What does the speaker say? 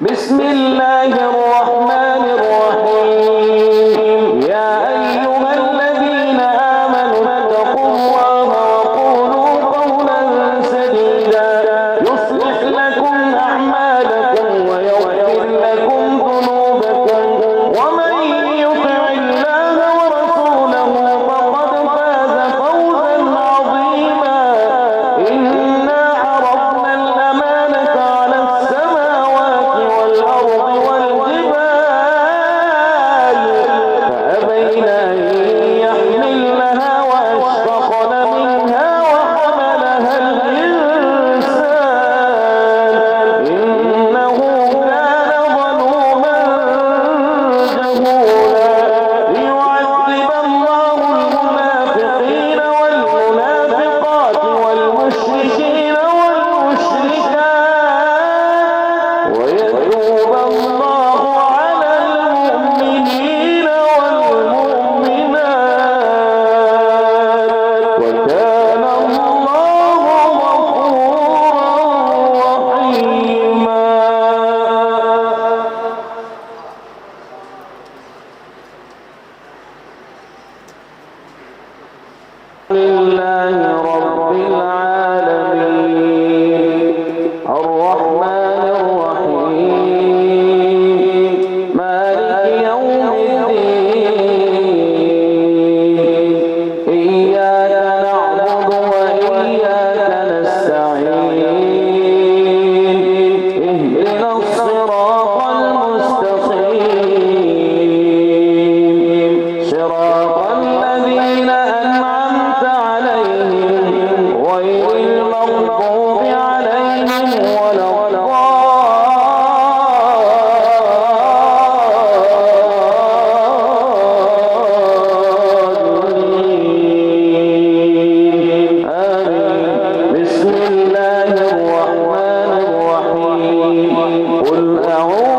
بسم الله الرحمن الرحيم يا أيها الذين آمنوا اتقوا الله وقولوا قولا سديدا يصلح لكم أعمالكم ويغفر لكم ذنوبكم ومن يطع الله ورسوله فقد فاز فوزا عظيما إنا عرضنا الأمانة على السماوات والأرض والجبال فأبين أن يحملنها وأشفقن منها وحملها الإنسان إنه كان ظلوما جهولا ليعذب الله المنافقين والمنافقات والمشركين والمشركات ويتوب الله على المؤمنين والمؤمنات وكان الله غفورا رحيما. لله رب العالمين الرحمن الرحيم مالك يوم الدين إياك نعبد وإياك نستعين اهدنا الصراط المستقيم صراط الذين أنعمت عليهم غير المغضوب عليهم ولا الضالين آمين. بسم الله الرحمن الرحيم قل أعوذ